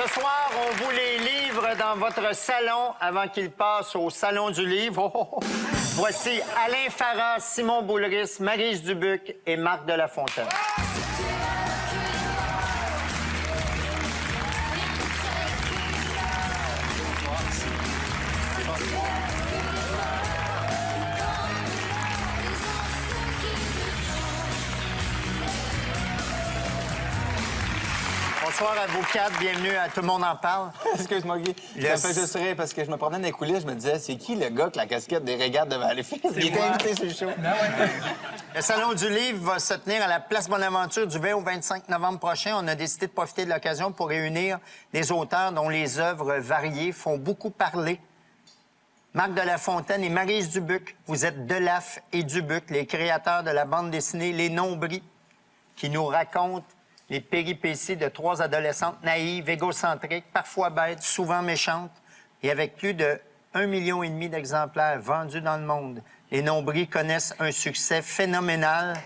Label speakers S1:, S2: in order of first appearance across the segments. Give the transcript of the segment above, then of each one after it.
S1: Ce soir, on vous les livre dans votre salon avant qu'ils passent au Salon du Livre. Voici Alain Farah, Simon Boulris, Maryse Dubuc et Marc de la Fontaine. Bonsoir à vous quatre, bienvenue à Tout le monde en parle.
S2: Excuse-moi, Guy. Ça me fait juste rire parce que je me promenais dans les coulisses, je me disais, c'est qui le gars avec la casquette des régates devant aller faire? Il était invité sur le show.
S1: Le Salon du Livre va se tenir à la Place Bonaventure du 20 au 25 novembre prochain. On a décidé de profiter de l'occasion pour réunir des auteurs dont les œuvres variées font beaucoup parler. Marc de la Fontaine et Maryse Dubuc, vous êtes Delaf et Dubuc, les créateurs de la bande dessinée Les Nombris, qui nous racontent les péripéties de trois adolescentes naïves, égocentriques, parfois bêtes, souvent méchantes, et avec plus de 1,5 million d'exemplaires vendus dans le monde. Les Nombris connaissent un succès phénoménal.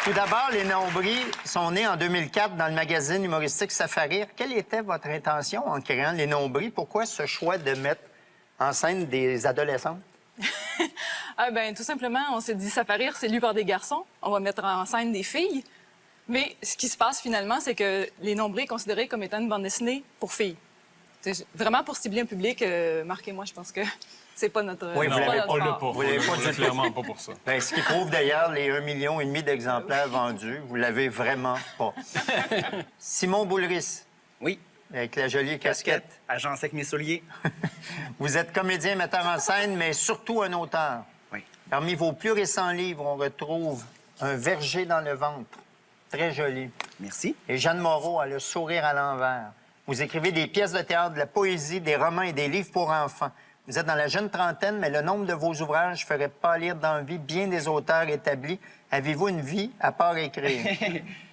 S1: Tout d'abord, les Nombris sont nés en 2004 dans le magazine humoristique Safarir. Quelle était votre intention en créant les Nombris? Pourquoi ce choix de mettre en scène des adolescentes?
S3: Tout simplement, on s'est dit, Safarir, c'est lu par des garçons. On va mettre en scène des filles. Mais ce qui se passe finalement, c'est que Les Nombris est considéré comme étant une bande dessinée pour filles. C'est vraiment pour cibler un public. Marc et moi, je pense que c'est pas notre.
S1: Oui, vous l'avez
S3: pas notre fort.
S1: Vous l'avez pas
S4: clairement pas pour ça.
S1: Bien, ce qui prouve d'ailleurs les 1,5 million d'exemplaires vendus. Vous l'avez vraiment pas. Simon Boulris,
S5: Oui,
S1: avec la jolie casquette.
S5: agence avec mes souliers.
S1: Vous êtes comédien, metteur en scène, mais surtout un auteur.
S5: Oui.
S1: Parmi vos plus récents livres, on retrouve Un verger dans le ventre. Très joli.
S5: Merci.
S1: Et Jeanne Moreau a le sourire à l'envers. Vous écrivez des pièces de théâtre, de la poésie, des romans et des livres pour enfants. Vous êtes dans la jeune trentaine, mais le nombre de vos ouvrages ferait pâlir d'envie bien des auteurs établis. Avez-vous une vie à part écrire?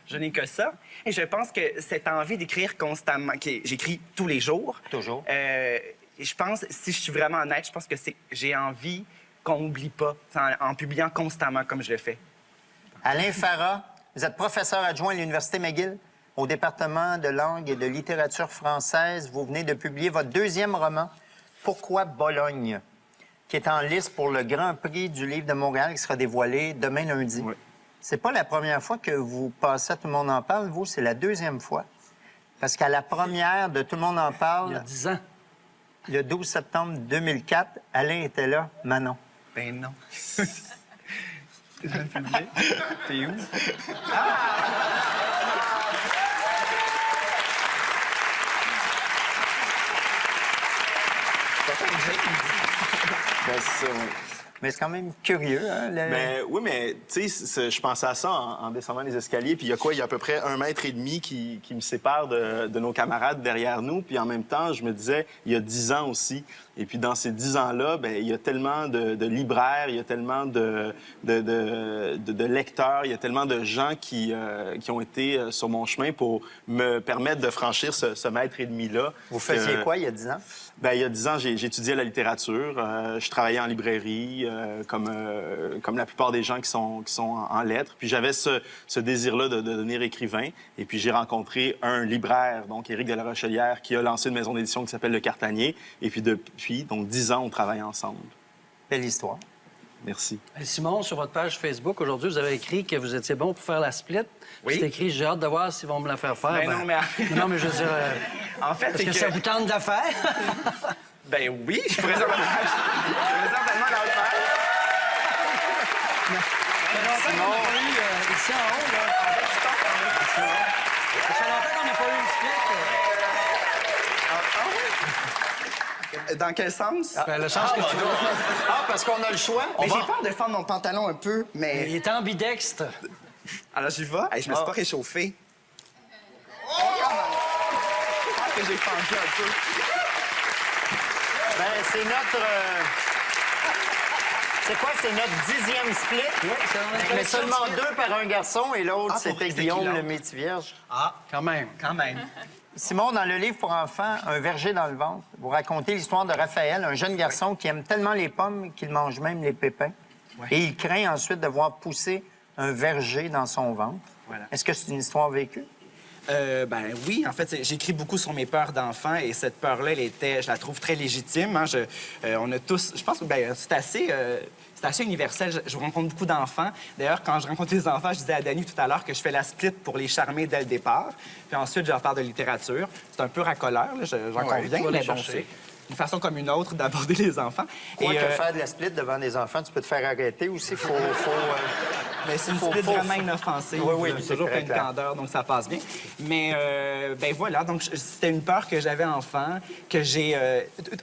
S5: Je n'ai que ça. Et je pense que cette envie d'écrire constamment, j'écris tous les jours.
S1: Toujours.
S5: Je pense, si je suis vraiment honnête, je pense que j'ai envie qu'on n'oublie pas en publiant constamment comme je le fais.
S1: Alain Farah, vous êtes professeur adjoint à l'Université McGill au département de langue et de littérature française. Vous venez de publier votre deuxième roman, Pourquoi Bologne, qui est en liste pour le Grand Prix du Livre de Montréal qui sera dévoilé demain lundi.
S5: Oui.
S1: C'est pas la première fois que vous passez à Tout le monde en parle, vous, c'est la deuxième fois. Parce qu'à la première de Tout le monde en parle...
S2: Il y a 10 ans.
S1: Le 12 septembre 2004, Alain était là, Manon.
S5: Ben non. T'es dans le public? T'es où?
S2: Ben, c'est ça, oui.
S1: Mais c'est quand même curieux, hein?
S6: Ben, oui, mais tu sais, je pensais à ça en descendant les escaliers. Puis il y a quoi? Il y a à peu près 1,5 mètre qui me sépare de nos camarades derrière nous. Puis en même temps, je me disais, il y a 10 ans aussi. Et puis dans ces 10 ans-là, ben, il y a tellement de libraires, il y a tellement de lecteurs, il y a tellement de gens qui ont été sur mon chemin pour me permettre de franchir ce mètre et demi-là.
S1: Vous faisiez quoi il y a 10 ans?
S6: Ben, il y a 10 ans, j'ai étudié la littérature. Je travaillais en librairie, comme la plupart des gens qui sont en lettres. Puis j'avais ce désir-là de devenir écrivain. Et puis j'ai rencontré un libraire, donc Éric de la Rochelière, qui a lancé une maison d'édition qui s'appelle Le Cartanier. Et puis depuis, donc 10 ans, on travaille ensemble.
S1: Belle histoire.
S6: Merci.
S7: Simon, sur votre page Facebook, aujourd'hui, vous avez écrit que vous étiez bon pour faire la split.
S5: Oui.
S7: C'est écrit, j'ai hâte de voir s'ils vont me la faire faire.
S5: Ben non, mais...
S7: Non, mais je veux dire...
S5: En fait,
S7: est-ce
S5: c'est
S7: que ça vous tente de faire?
S5: Ben oui, je pourrais certainement le faire.
S7: Sinon, ici en haut, là. Ça fait longtemps qu'on n'a pas eu une split.
S5: Dans quel sens?
S7: Ben, le sens que tu veux.
S1: Ah, parce qu'on a le choix?
S5: Mais j'ai peur de fendre mon pantalon un peu, mais...
S7: Il est ambidextre.
S5: Alors, j'y vais. Hey, je me suis pas réchauffé. Je pense que j'ai fendu un peu.
S1: Ben, c'est notre... C'est quoi? C'est notre 10e split?
S7: Oui, c'est vrai.
S1: Mais seulement 2 par un garçon et l'autre,
S5: Ah,
S1: c'était
S5: c'était
S1: Guillaume
S5: Guillaume.
S1: le Métis-Vierge.
S5: Ah,
S7: Quand même.
S5: quand même.
S1: Simon, dans le livre pour enfants, Un verger dans le ventre, vous racontez l'histoire de Raphaël, un jeune garçon qui aime tellement les pommes qu'il mange même les pépins.
S5: Ouais.
S1: Et il craint ensuite de voir pousser un verger dans son ventre.
S5: Voilà.
S1: Est-ce que c'est une histoire vécue?
S5: Ben oui, en fait, j'écris beaucoup sur mes peurs d'enfant et cette peur-là, je la trouve très légitime. Hein. On a tous, je pense que c'est assez universel. Je rencontre beaucoup d'enfants. D'ailleurs, quand je rencontre les enfants, je disais à Dany tout à l'heure que je fais la split pour les charmer dès le départ. Puis ensuite, je leur parle de littérature. C'est un peu racoleur, là, j'en conviens,
S7: vas les
S5: mais bon,
S7: chercher.
S5: c'est une façon comme une autre d'aborder les enfants.
S1: Quoique faire de la split devant des enfants, tu peux te faire arrêter aussi.
S5: Mais c'est une split vraiment inoffensive.
S1: Oui,
S5: c'est toujours
S1: très
S5: pleine
S1: clair.
S5: candeur, donc ça passe bien. Mais, ben voilà, donc c'était une peur que j'avais enfant, que j'ai...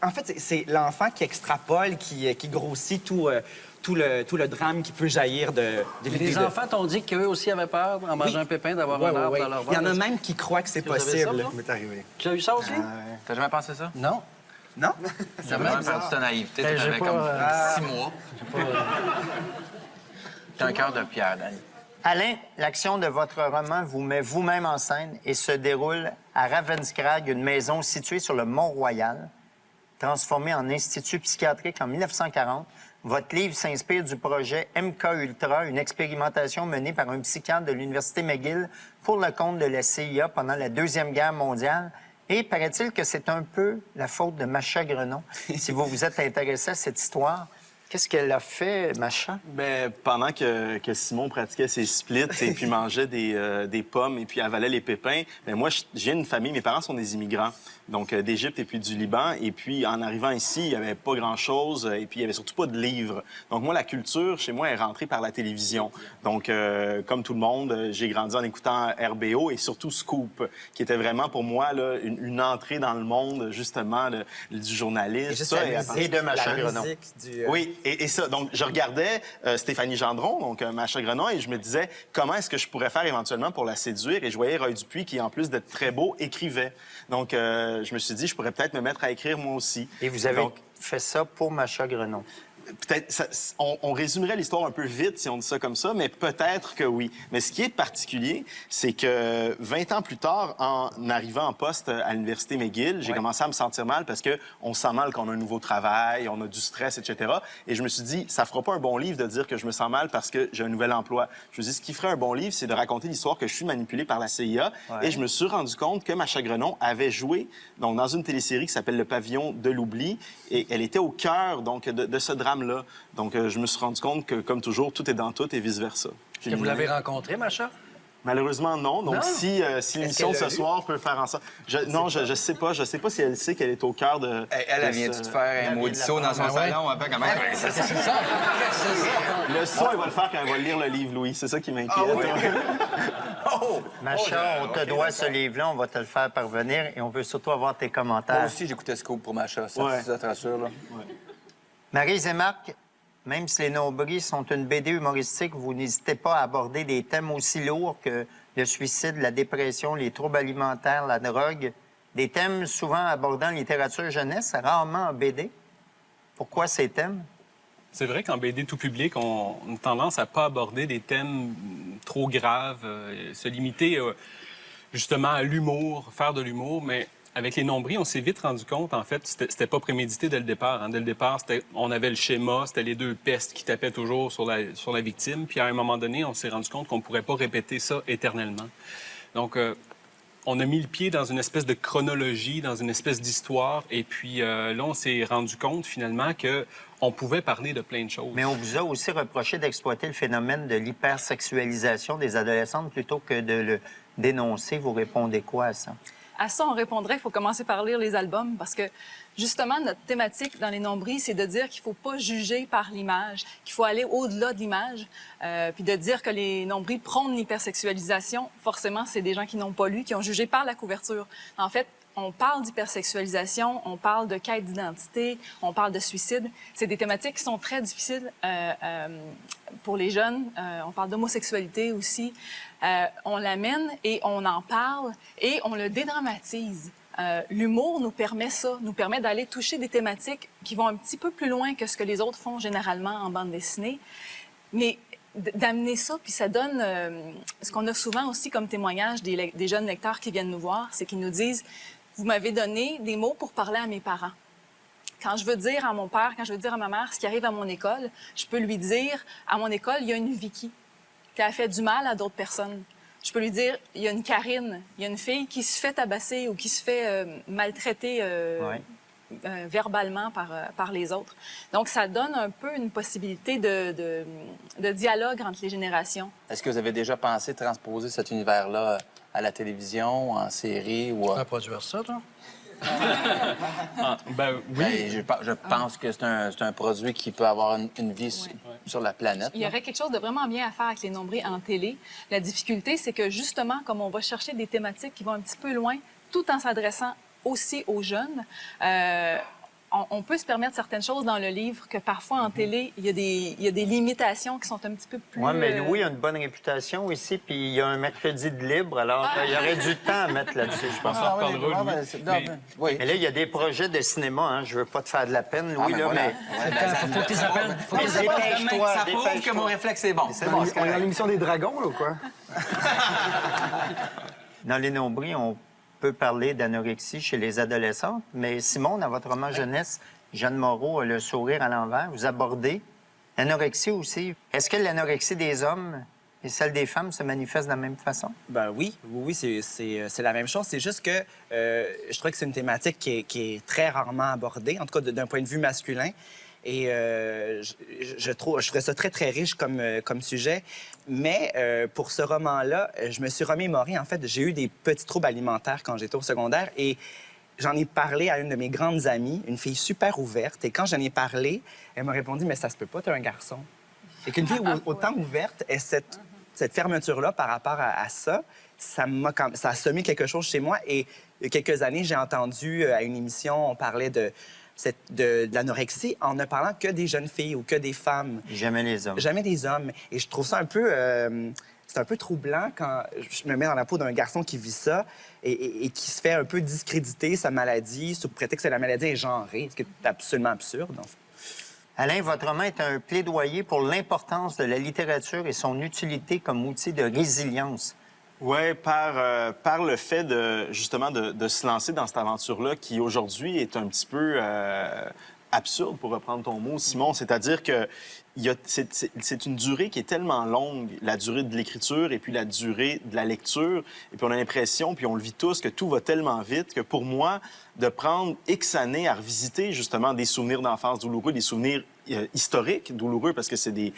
S5: En fait, c'est l'enfant qui extrapole, qui grossit tout le drame qui peut jaillir de
S7: Mais
S5: l'idée
S7: les
S5: de-
S7: enfants t'ont dit qu'eux aussi avaient peur en mangeant un pépin d'avoir
S5: Ouais,
S7: un
S5: ouais,
S7: arbre
S5: ouais.
S7: dans leur
S5: Il y en a
S7: ventre.
S5: même qui croient que c'est
S7: Vous avez ça,
S5: possible.
S7: toi?
S2: m'est arrivé.
S7: Tu as eu ça aussi?
S4: T'as jamais pensé ça?
S7: Non.
S5: Non?
S4: J'ai vraiment perdu ta naïveté.
S7: Ben,
S4: Tu
S7: j'ai
S4: avais
S7: pas,
S4: comme
S7: euh,
S4: 6 mois. T'as un cœur de pierre, Danny.
S1: Alain, l'action de votre roman vous met vous-même en scène et se déroule à Ravenscrag, une maison située sur le Mont-Royal, transformée en institut psychiatrique en 1940. Votre livre s'inspire du projet MK Ultra, une expérimentation menée par un psychiatre de l'Université McGill pour le compte de la CIA pendant la Deuxième Guerre mondiale. Et paraît-il que c'est un peu la faute de Macha Grenon, si vous vous êtes intéressé à cette histoire. Qu'est-ce qu'elle a fait, Macha?
S6: Ben, pendant que Simon pratiquait ses splits et puis mangeait des pommes et puis avalait les pépins, ben moi, je viens d'une famille, mes parents sont des immigrants, donc d'Égypte et puis du Liban. Et puis, en arrivant ici, il n'y avait pas grand-chose et puis il n'y avait surtout pas de livres. Donc moi, la culture, chez moi, est rentrée par la télévision. Donc, comme tout le monde, j'ai grandi en écoutant RBO et surtout Scoop, qui était vraiment pour moi là, une entrée dans le monde, justement, du journalisme.
S5: Juste
S6: ça,
S5: la
S6: à
S5: musique,
S1: de Macha
S5: la
S1: Grenon.
S5: musique du...
S6: Oui, et ça. Donc, je regardais Stéphanie Gendron, donc Macha Grenon, et je me disais comment est-ce que je pourrais faire éventuellement pour la séduire. Et je voyais Roy Dupuis, qui, en plus d'être très beau, écrivait. Donc, je me suis dit, je pourrais peut-être me mettre à écrire moi aussi.
S1: Et vous avez
S6: Donc,
S1: fait ça pour Macha Grenon.
S6: peut-être, on résumerait l'histoire un peu vite si on dit ça comme ça, mais peut-être que oui. Mais ce qui est particulier, c'est que 20 ans plus tard, en arrivant en poste à l'Université McGill, j'ai commencé à me sentir mal parce qu'on se sent mal quand on a un nouveau travail, on a du stress, etc. Et je me suis dit, ça fera pas un bon livre de dire que je me sens mal parce que j'ai un nouvel emploi. Je me suis dit, ce qui ferait un bon livre, c'est de raconter l'histoire que je suis manipulé par la CIA. Et je me suis rendu compte que Macha Grenon avait joué donc, dans une télésérie qui s'appelle Le Pavillon de l'oubli. Et elle était au cœur donc, de ce drame-là. Donc, je me suis rendu compte que, comme toujours, tout est dans tout et vice-versa.
S7: Est-ce que vous l'avez rencontré, Macha?
S6: Malheureusement, non. Donc,
S7: Non?
S6: si l'émission de ce soir peut faire en sorte... Non, je sais pas. Je sais pas si elle sait qu'elle est au cœur de...
S4: Elle vient-tu te faire un maudit saut dans son salon un peu comme elle?
S7: C'est ça.
S6: Le son, elle va le faire quand elle va lire le livre, Louis. C'est ça qui m'inquiète.
S1: Macha, on te doit ce livre-là, on va te le faire parvenir et on veut surtout avoir tes
S4: Moi
S1: commentaires.
S4: aussi, j'écoutais Scoop pour Macha. Ça,
S6: Ouais.
S4: ça te rassure, là.
S1: Maryse et Marc, même si Les Nombris sont une BD humoristique, vous n'hésitez pas à aborder des thèmes aussi lourds que le suicide, la dépression, les troubles alimentaires, la drogue. Des thèmes souvent abordés en littérature jeunesse, rarement en BD. Pourquoi ces thèmes?
S8: C'est vrai qu'en BD tout public, on a tendance à pas aborder des thèmes trop graves, se limiter justement à l'humour, faire de l'humour, mais avec Les Nombris, on s'est vite rendu compte, en fait, c'était pas prémédité dès le départ. Hein. Dès le départ, on avait le schéma, c'était les deux pestes qui tapaient toujours sur la victime, puis à un moment donné, on s'est rendu compte qu'on pourrait pas répéter ça éternellement. Donc, on a mis le pied dans une espèce de chronologie, dans une espèce d'histoire, et puis là, on s'est rendu compte finalement que on pouvait parler de plein de choses.
S1: Mais on vous a aussi reproché d'exploiter le phénomène de l'hypersexualisation des adolescentes plutôt que de le dénoncer. Vous répondez quoi à ça?
S3: À ça, on répondrait qu'il faut commencer par lire les albums parce que, justement, notre thématique dans Les Nombris, c'est de dire qu'il ne faut pas juger par l'image, qu'il faut aller au-delà de l'image, puis de dire que Les Nombris prônent l'hypersexualisation. Forcément, c'est des gens qui n'ont pas lu, qui ont jugé par la couverture. En fait, on parle d'hypersexualisation, on parle de quête d'identité, on parle de suicide. C'est des thématiques qui sont très difficiles pour les jeunes. On parle d'homosexualité aussi. On l'amène et on en parle et on le dédramatise. L'humour nous permet ça, nous permet d'aller toucher des thématiques qui vont un petit peu plus loin que ce que les autres font généralement en bande dessinée. Mais d'amener ça, puis ça donne... ce qu'on a souvent aussi comme témoignage des jeunes lecteurs qui viennent nous voir, c'est qu'ils nous disent « Vous m'avez donné des mots pour parler à mes parents. Quand je veux dire à mon père, quand je veux dire à ma mère ce qui arrive à mon école, je peux lui dire, à mon école, il y a une Vicky. qu'elle a fait du mal à d'autres personnes. Je peux lui dire, il y a une Karine, il y a une fille qui se fait tabasser ou qui se fait maltraiter verbalement par les autres. Donc, ça donne un peu une possibilité de dialogue entre les générations.
S2: Est-ce que vous avez déjà pensé transposer cet univers-là à la télévision, en série ou...
S7: On va produire ça, toi?
S8: Ben oui.
S2: Ben, je pense que c'est un produit qui peut avoir une vie sur la planète.
S3: Il y aurait quelque chose de vraiment bien à faire avec les nombrils en télé. La difficulté, c'est que justement, comme on va chercher des thématiques qui vont un petit peu loin, tout en s'adressant aussi aux jeunes, on peut se permettre certaines choses dans le livre que parfois en télé, il y a des limitations qui sont un petit peu plus...
S1: Oui, mais Louis a une bonne réputation ici, puis il y a un mercredi de libre, alors il y aurait du temps à mettre là-dessus, je pense.
S8: On reparlera, Louis.
S2: Oui.
S1: Mais là, il y a des projets de cinéma, hein. Je veux pas te faire de la peine, Louis, là, mais...
S7: Faut qu'ils appellent. Faut qu'ils appellent.
S1: Dépêche-toi,
S2: Ça prouve que mon
S1: dépêche-toi.
S2: réflexe est bon.
S1: C'est bon, c'est
S9: On est dans
S1: correct.
S9: l'émission des dragons, là, ou quoi?
S1: Dans les nombris, on peut parler d'anorexie chez les adolescentes, mais Simon, dans votre roman jeunesse, Jeanne Moreau a le sourire à l'envers, vous abordez l'anorexie aussi. Est-ce que l'anorexie des hommes et celle des femmes se manifestent de la même façon?
S5: Ben oui, c'est la même chose. C'est juste que je trouve que c'est une thématique qui est très rarement abordée, en tout cas d'un point de vue masculin. Et je trouvais ça très, très riche comme sujet. Mais pour ce roman-là, je me suis remémoré, en fait, j'ai eu des petits troubles alimentaires quand j'étais au secondaire et j'en ai parlé à une de mes grandes amies, une fille super ouverte. Et quand j'en ai parlé, elle m'a répondu « Mais ça se peut pas, t'es un garçon. » Et qu'une fille autant ouverte ait cette fermeture-là par rapport à ça, ça a semé quelque chose chez moi. Et il y a quelques années, j'ai entendu à une émission, on parlait de l'anorexie en ne parlant que des jeunes filles ou que des femmes.
S1: Jamais les hommes.
S5: Jamais des hommes. Et je trouve ça un peu... c'est un peu troublant quand je me mets dans la peau d'un garçon qui vit ça et qui se fait un peu discréditer sa maladie sous prétexte que la maladie est genrée, ce qui est absolument absurde.
S1: Alain, votre roman est un plaidoyer pour l'importance de la littérature et son utilité comme outil de résilience.
S6: Oui, par le fait justement de se lancer dans cette aventure-là qui, aujourd'hui, est un petit peu absurde, pour reprendre ton mot, Simon. C'est-à-dire que c'est une durée qui est tellement longue, la durée de l'écriture et puis la durée de la lecture. Et puis on a l'impression, puis on le vit tous, que tout va tellement vite que pour moi, de prendre X années à revisiter justement des souvenirs d'enfance douloureux, des souvenirs historiques douloureux, parce que c'est des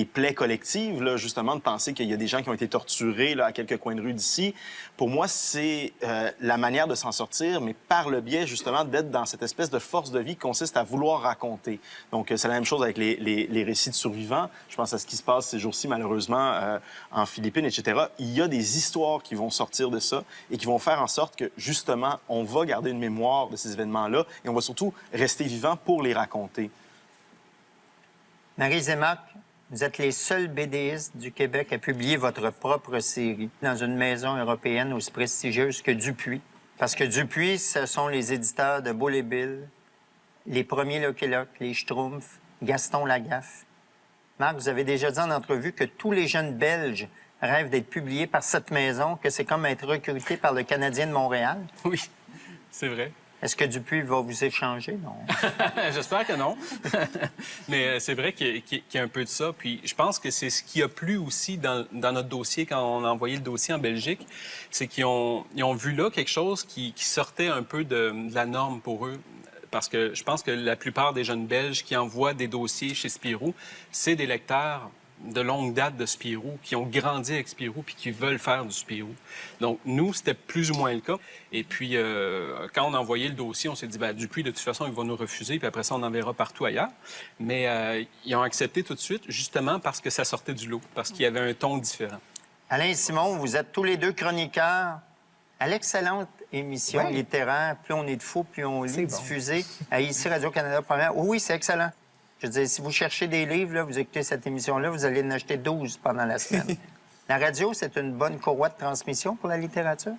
S6: plaies collectives, là, justement, de penser qu'il y a des gens qui ont été torturés là, à quelques coins de rue d'ici. Pour moi, c'est la manière de s'en sortir, mais par le biais, justement, d'être dans cette espèce de force de vie qui consiste à vouloir raconter. Donc, c'est la même chose avec les récits de survivants. Je pense à ce qui se passe ces jours-ci, malheureusement, en Philippines, etc. Il y a des histoires qui vont sortir de ça et qui vont faire en sorte que, justement, on va garder une mémoire de ces événements-là et on va surtout rester vivant pour les raconter.
S1: Marie Zémac, vous êtes les seuls BDistes du Québec à publier votre propre série dans une maison européenne aussi prestigieuse que Dupuis. Parce que Dupuis, ce sont les éditeurs de Bull et Bill, les premiers Lucky Luke, les Schtroumpfs, Gaston Lagaffe. Marc, vous avez déjà dit en entrevue que tous les jeunes Belges rêvent d'être publiés par cette maison, que c'est comme être recruté par le Canadien de Montréal.
S8: Oui, c'est vrai.
S1: Est-ce que Dupuis va vous échanger? Non.
S8: J'espère que non. Mais c'est vrai qu'il y a un peu de ça. Puis je pense que c'est ce qui a plu aussi dans notre dossier, quand on a envoyé le dossier en Belgique, c'est qu'ils ont vu là quelque chose qui sortait un peu de la norme pour eux. Parce que je pense que la plupart des jeunes Belges qui envoient des dossiers chez Spirou, c'est des lecteurs de longue date de Spirou, qui ont grandi avec Spirou puis qui veulent faire du Spirou. Donc, nous, c'était plus ou moins le cas. Et puis, quand on a envoyé le dossier, on s'est dit, Dupuis, de toute façon, il va nous refuser, puis après ça, on enverra partout ailleurs. Mais ils ont accepté tout de suite, justement parce que ça sortait du lot, parce qu'il y avait un ton différent.
S1: Alain et Simon, vous êtes tous les deux chroniqueurs à l'excellente émission littéraire « Plus on est de fous, plus on lit », diffusée à ici Radio-Canada Première. Oui, c'est excellent. Je veux dire, si vous cherchez des livres, là, vous écoutez cette émission-là, vous allez en acheter 12 pendant la semaine. La radio, c'est une bonne courroie de transmission pour la littérature?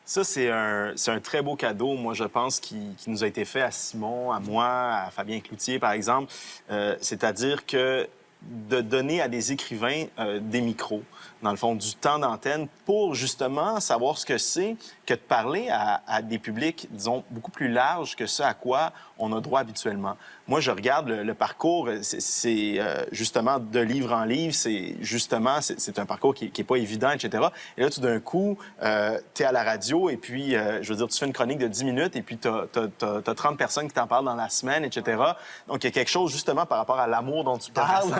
S6: Ça, c'est un très beau cadeau, moi, je pense, qui nous a été fait à Simon, à moi, à Fabien Cloutier, par exemple. C'est-à-dire que de donner à des écrivains des micros, dans le fond, du temps d'antenne pour justement savoir ce que c'est que de parler à des publics, disons, beaucoup plus larges que ce à quoi on a droit habituellement. Moi, je regarde le parcours, c'est justement de livre en livre, c'est un parcours qui est pas évident, etc. Et là, tout d'un coup, tu es à la radio et puis, je veux dire, tu fais une chronique de 10 minutes et puis tu as 30 personnes qui t'en parlent dans la semaine, etc. Donc, il y a quelque chose, justement, par rapport à l'amour dont tu parles,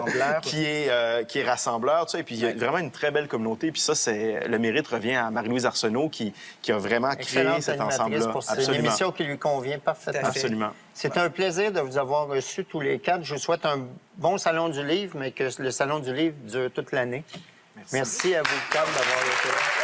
S6: qui est rassembleur, tu sais. Et puis, il y a vraiment une très belle communauté. Puis ça, le mérite revient à Marie-Louise Arsenault qui a vraiment créé cet ensemble-là.
S1: C'est une émission qui lui convient parfaitement.
S6: Absolument.
S1: C'était un plaisir de vous avoir reçus tous les quatre. Je vous souhaite un bon Salon du Livre, mais que le Salon du Livre dure toute l'année. Merci à vous quatre d'avoir été là.